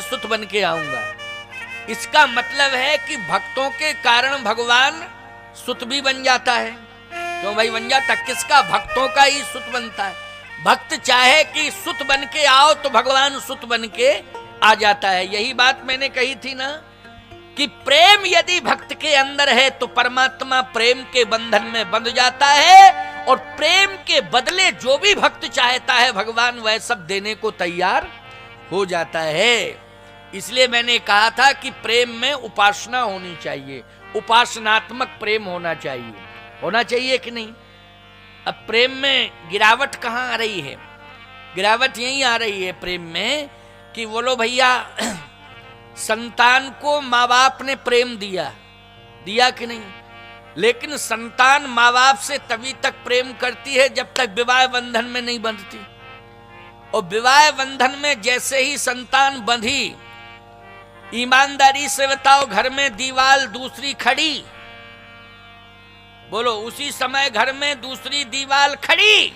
सुत बन के आऊंगा। इसका मतलब है कि भक्तों के कारण भगवान सुत भी बन जाता है। क्यों भाई बन जाता? किसका? भक्तों का ही सुत बनता है। भक्त चाहे कि सुत बन के आओ तो भगवान सुत बन के आ जाता है। यही बात मैंने कही थी ना कि प्रेम यदि भक्त के अंदर है तो परमात्मा प्रेम के बंधन में बंध जाता है, और प्रेम के बदले जो भी भक्त चाहता है भगवान वह सब देने को तैयार हो जाता है। इसलिए मैंने कहा था कि प्रेम में उपासना होनी चाहिए, उपासनात्मक प्रेम होना चाहिए। होना चाहिए कि नहीं? अब प्रेम में गिरावट कहाँ आ रही है? गिरावट यही आ रही है प्रेम में कि बोलो भैया संतान को माँ बाप ने प्रेम दिया कि नहीं? लेकिन संतान माँ बाप से तभी तक प्रेम करती है जब तक विवाह बंधन में नहीं बंधती। और विवाह बंधन में जैसे ही संतान बंधी, ईमानदारी से बताओ, घर में दीवार दूसरी खड़ी, बोलो उसी समय घर में दूसरी दीवार खड़ी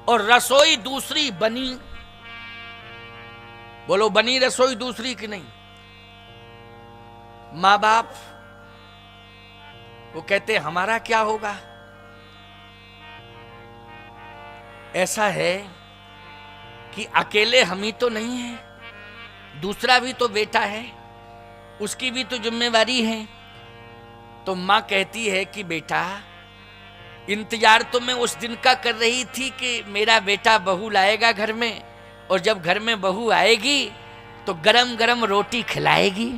और रसोई दूसरी बनी। बोलो बनी रसोई दूसरी कि नहीं? माँ बाप वो कहते हमारा क्या होगा? ऐसा है कि अकेले हम ही तो नहीं है, दूसरा भी तो बेटा है, उसकी भी तो जिम्मेवारी है। तो माँ कहती है कि बेटा इंतजार तो मैं उस दिन का कर रही थी कि मेरा बेटा बहू लाएगा घर में, और जब घर में बहू आएगी तो गरम गरम रोटी खिलाएगी,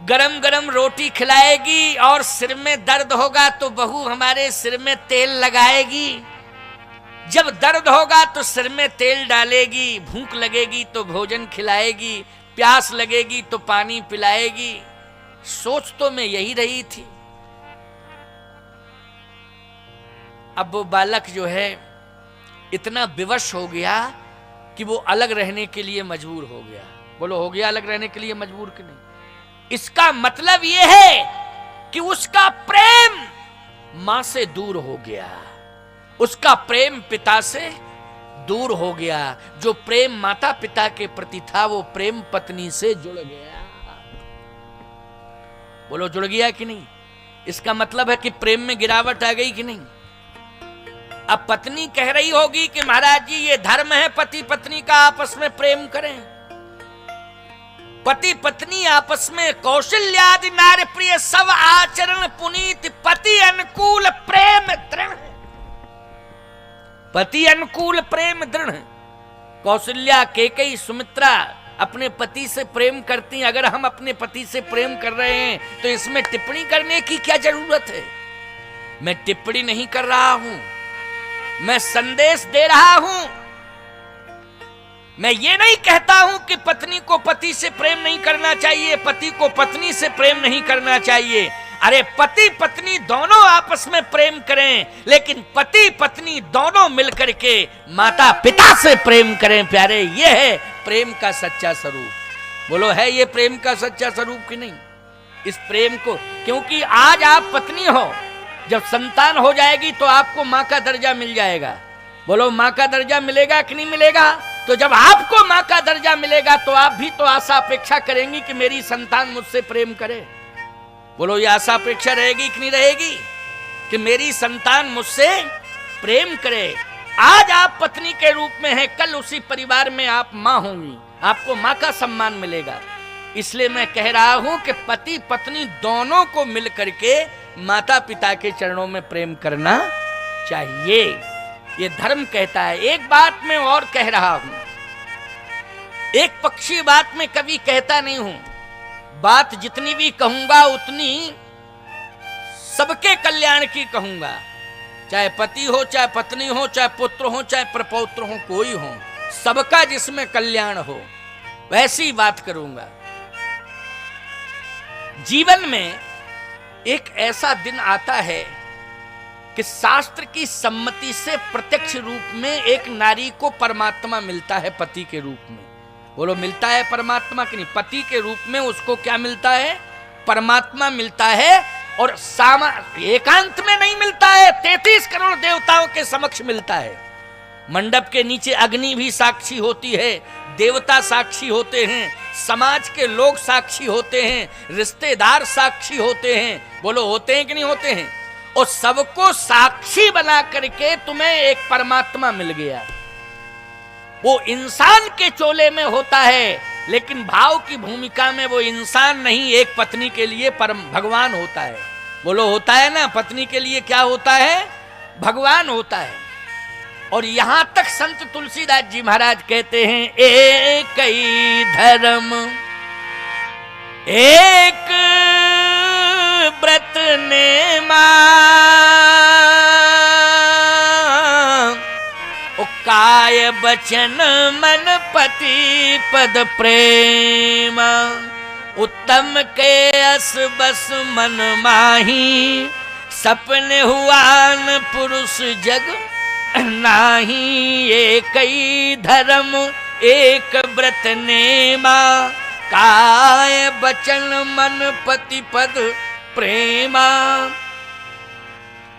गरम गरम रोटी खिलाएगी, और सिर में दर्द होगा तो बहू हमारे सिर में तेल लगाएगी, जब दर्द होगा तो सिर में तेल डालेगी, भूख लगेगी तो भोजन खिलाएगी, प्यास लगेगी तो पानी पिलाएगी। सोच तो मैं यही रही थी। अब वो बालक जो है इतना विवश हो गया कि वो अलग रहने के लिए मजबूर हो गया। बोलो हो गया अलग रहने के लिए मजबूर कि नहीं? इसका मतलब ये है कि उसका प्रेम मां से दूर हो गया, उसका प्रेम पिता से दूर हो गया। जो प्रेम माता पिता के प्रति था वो प्रेम पत्नी से जुड़ गया। बोलो जुड़ गया कि नहीं? इसका मतलब है कि प्रेम में गिरावट आ गई कि नहीं? अब पत्नी कह रही होगी कि महाराज जी ये धर्म है पति पत्नी का आपस में प्रेम करें। पति पत्नी आपस में कौशल्यादि नार प्रिय सब आचरण पुनीत, पति अनुकूल प्रेम दृढ़, पति अनुकूल प्रेम दृढ़। कौशल्या केकई सुमित्रा अपने पति से प्रेम करती। अगर हम अपने पति से प्रेम कर रहे हैं तो इसमें टिप्पणी करने की क्या जरूरत है? मैं टिप्पणी नहीं कर रहा हूं, मैं संदेश दे रहा हूं। मैं ये नहीं कहता हूं कि पत्नी को पति से प्रेम नहीं करना चाहिए, पति को पत्नी से प्रेम नहीं करना चाहिए। अरे पति पत्नी दोनों आपस में प्रेम करें, लेकिन पति पत्नी दोनों मिलकर के माता पिता से प्रेम करें प्यारे। ये है प्रेम का सच्चा स्वरूप। बोलो है ये प्रेम का सच्चा स्वरूप कि नहीं? इस प्रेम को, क्योंकि आज आप पत्नी हो, जब संतान हो जाएगी तो आपको मां का दर्जा मिल जाएगा। बोलो मां का दर्जा मिलेगा कि नहीं मिलेगा? तो जब आपको मां का दर्जा मिलेगा तो आप भी तो आशा अपेक्षा करेंगी कि मेरी संतान मुझसे प्रेम करे। बोलो ये आशा अपेक्षा रहेगी कि नहीं रहेगी कि मेरी संतान मुझसे प्रेम करे? आज आप पत्नी के रूप में हैं, कल उसी परिवार में आप मां होंगी, आपको मां का सम्मान मिलेगा। इसलिए मैं कह रहा हूं कि पति पत्नी दोनों को मिल करके माता पिता के चरणों में प्रेम करना चाहिए, ये धर्म कहता है। एक बात मैं और कह रहा हूं, एक पक्षी बात मैं कभी कहता नहीं हूं। बात जितनी भी कहूंगा उतनी सबके कल्याण की कहूंगा, चाहे पति हो, चाहे पत्नी हो, चाहे पुत्र हो, चाहे प्रपौत्र हो, कोई हो, सबका जिसमें कल्याण हो वैसी बात करूंगा। जीवन में एक ऐसा दिन आता है कि शास्त्र की सम्मति से प्रत्यक्ष रूप में एक नारी को परमात्मा मिलता है पति के रूप में। बोलो मिलता है परमात्मा कि नहीं? पति के रूप में उसको क्या मिलता है? परमात्मा मिलता है। और एकांत में नहीं मिलता है, 33 करोड़ देवताओं के समक्ष मिलता है। मंडप के नीचे अग्नि भी साक्षी होती है, देवता साक्षी होते हैं, समाज के लोग साक्षी होते हैं, रिश्तेदार साक्षी होते हैं। बोलो होते हैं कि नहीं होते हैं? और सबको साक्षी बना करके तुम्हें एक परमात्मा मिल गया। वो इंसान के चोले में होता है, लेकिन भाव की भूमिका में वो इंसान नहीं, एक पत्नी के लिए परम भगवान होता है। बोलो होता है ना, पत्नी के लिए क्या होता है? भगवान होता है। और यहां तक संत तुलसीदास जी महाराज कहते हैं, एक ही धर्म एक व्रत नेमा, काय बचन मन पति पद प्रेम, उत्तम के अस बस मन माही, सपने हुआन पुरुष जग नाही। एक ही धर्म एक व्रत नेमा, काय बचन मन पति पद प्रेमा।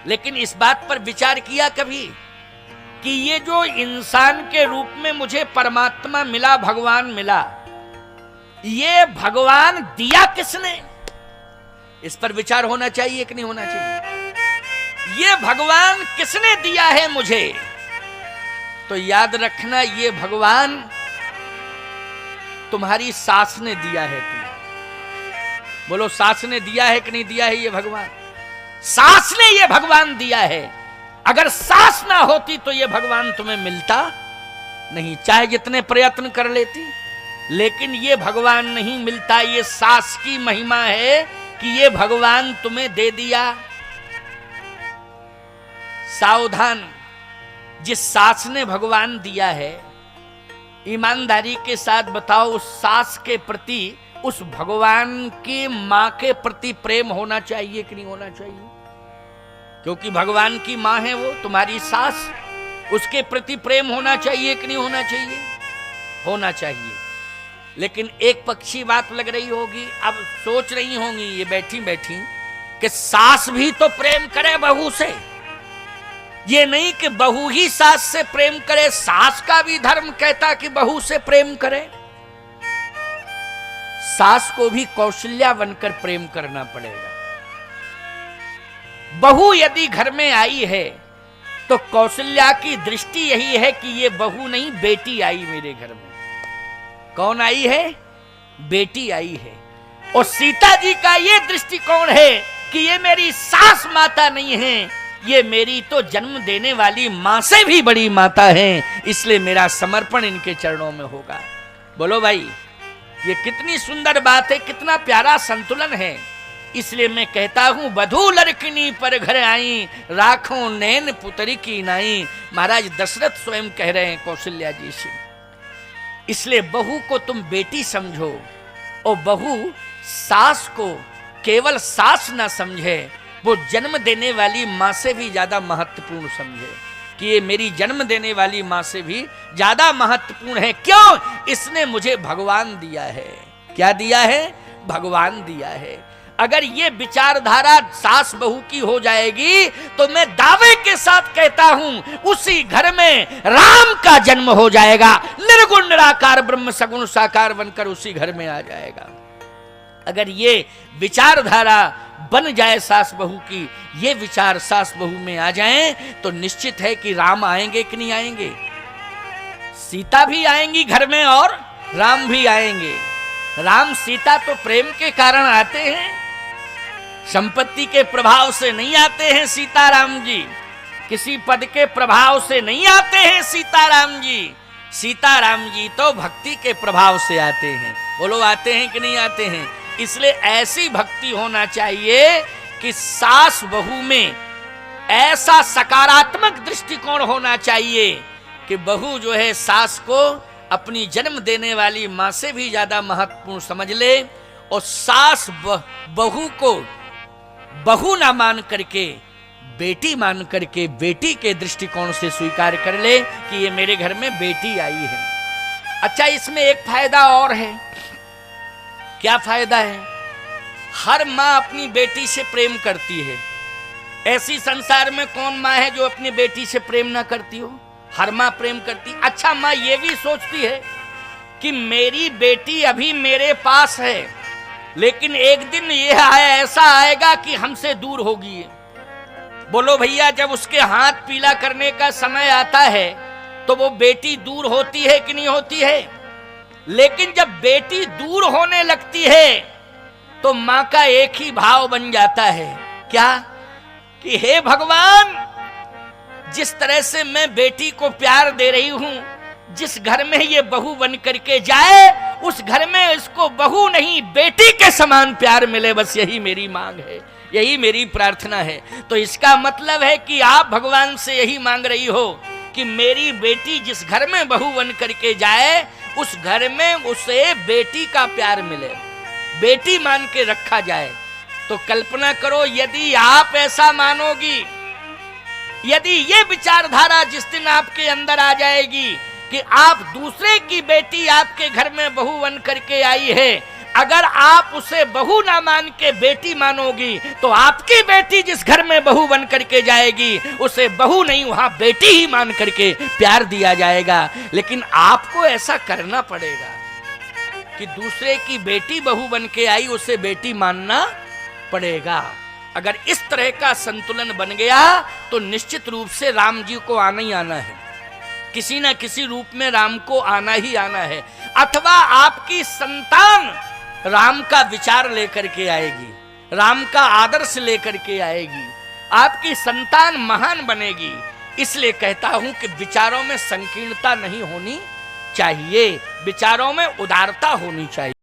लेकिन इस बात पर विचार किया कभी कि ये जो इंसान के रूप में मुझे परमात्मा मिला, भगवान मिला, ये भगवान दिया किसने? इस पर विचार होना चाहिए कि नहीं होना चाहिए? ये भगवान किसने दिया है मुझे? तो याद रखना, ये भगवान तुम्हारी सास ने दिया है तुम्हें। बोलो सास ने दिया है कि नहीं दिया है? ये भगवान, सास ने ये भगवान दिया है। अगर सास ना होती तो ये भगवान तुम्हें मिलता नहीं, चाहे जितने प्रयत्न कर लेती, लेकिन ये भगवान नहीं मिलता। ये सास की महिमा है कि ये भगवान तुम्हें दे दिया। सावधान, जिस सास ने भगवान दिया है, ईमानदारी के साथ बताओ, उस सास के प्रति, उस भगवान की मां के प्रति प्रेम होना चाहिए कि नहीं होना चाहिए? क्योंकि भगवान की मां है वो, तुम्हारी सास, उसके प्रति प्रेम होना चाहिए कि नहीं होना चाहिए? होना चाहिए। लेकिन एक पक्षी बात लग रही होगी, अब सोच रही होंगी ये बैठी बैठी कि सास भी तो प्रेम करे बहू से, ये नहीं कि बहू ही सास से प्रेम करे। सास का भी धर्म कहता कि बहू से प्रेम करे। सास को भी कौशल्या बनकर प्रेम करना पड़ेगा। बहू यदि घर में आई है तो कौशल्या की दृष्टि यही है कि ये बहू नहीं, बेटी आई मेरे घर में। कौन आई है? बेटी आई है। और सीता जी का ये दृष्टिकोण है कि ये मेरी सास माता नहीं है, ये मेरी तो जन्म देने वाली मां से भी बड़ी माता है, इसलिए मेरा समर्पण इनके चरणों में होगा। बोलो भाई, ये कितनी सुंदर बात है, कितना प्यारा संतुलन है। इसलिए मैं कहता हूं, वधू लड़किनी पर घर आई, राखो नैन पुतरी की नाई। महाराज दशरथ स्वयं कह रहे हैं कौशल्या जी से। इसलिए बहू को तुम बेटी समझो, और बहू सास को केवल सास ना समझे, वो जन्म देने वाली मां से भी ज्यादा महत्वपूर्ण समझे कि ये मेरी जन्म देने वाली मां से भी ज्यादा महत्वपूर्ण है। क्यों? इसने मुझे भगवान दिया है। क्या दिया है? भगवान दिया है। अगर ये विचारधारा सास बहू की हो जाएगी तो मैं दावे के साथ कहता हूं, उसी घर में राम का जन्म हो जाएगा। निर्गुण निराकार ब्रह्म सगुण साकार बनकर उसी घर में आ जाएगा। अगर ये विचारधारा बन जाए सास बहू की, ये विचार सास बहू में आ जाएं, तो निश्चित है कि राम आएंगे कि नहीं आएंगे? सीता भी आएंगी घर में और राम भी आएंगे। राम सीता तो प्रेम के कारण आते हैं, संपत्ति के प्रभाव से नहीं आते हैं। सीताराम जी किसी पद के प्रभाव से नहीं आते हैं। सीताराम जी तो भक्ति के प्रभाव से आते हैं। बोलो आते हैं कि नहीं आते हैं? इसलिए ऐसी भक्ति होना चाहिए कि सास बहू में ऐसा सकारात्मक दृष्टिकोण होना चाहिए कि बहू जो है सास को अपनी जन्म देने वाली मां से भी ज्यादा महत्वपूर्ण समझ ले, और सास बहू को बहू ना मान करके बेटी मान करके बेटी के दृष्टिकोण से स्वीकार कर ले कि ये मेरे घर में बेटी आई है। अच्छा, इसमें एक फायदा और है। क्या फायदा है? हर माँ अपनी बेटी से प्रेम करती है। ऐसी संसार में कौन माँ है जो अपनी बेटी से प्रेम ना करती हो? हर माँ प्रेम करती। अच्छा, माँ ये भी सोचती है कि मेरी बेटी अभी मेरे पास है, लेकिन एक दिन ये ऐसा आएगा कि हमसे दूर होगी। बोलो भैया, जब उसके हाथ पीला करने का समय आता है तो वो बेटी दूर होती है कि नहीं होती है? लेकिन जब बेटी दूर होने लगती है तो मां का एक ही भाव बन जाता है, क्या? कि हे भगवान, जिस तरह से मैं बेटी को प्यार दे रही हूं, जिस घर में ये बहू बन करके जाए उस घर में इसको बहू नहीं बेटी के समान प्यार मिले, बस यही मेरी मांग है, यही मेरी प्रार्थना है। तो इसका मतलब है कि आप भगवान से यही मांग रही हो कि मेरी बेटी जिस घर में बहू बन करके जाए उस घर में उसे बेटी का प्यार मिले, बेटी मान के रखा जाए। तो कल्पना करो, यदि आप ऐसा मानोगी, यदि ये विचारधारा जिस दिन आपके अंदर आ जाएगी कि आप दूसरे की बेटी आपके घर में बहू बन करके आई है, अगर आप उसे बहू ना मान के बेटी मानोगी तो आपकी बेटी जिस घर में बहू बन करके जाएगी उसे बहू नहीं, वहां बेटी ही मान करके प्यार दिया जाएगा। लेकिन आपको ऐसा करना पड़ेगा कि दूसरे की बेटी बहू बन के आई उसे बेटी मानना पड़ेगा। अगर इस तरह का संतुलन बन गया तो निश्चित रूप से राम जी को आना ही आना है, किसी ना किसी रूप में राम को आना ही आना है। अथवा आपकी संतान राम का विचार लेकर के आएगी, राम का आदर्श लेकर के आएगी, आपकी संतान महान बनेगी। इसलिए कहता हूं कि विचारों में संकीर्णता नहीं होनी चाहिए, विचारों में उदारता होनी चाहिए।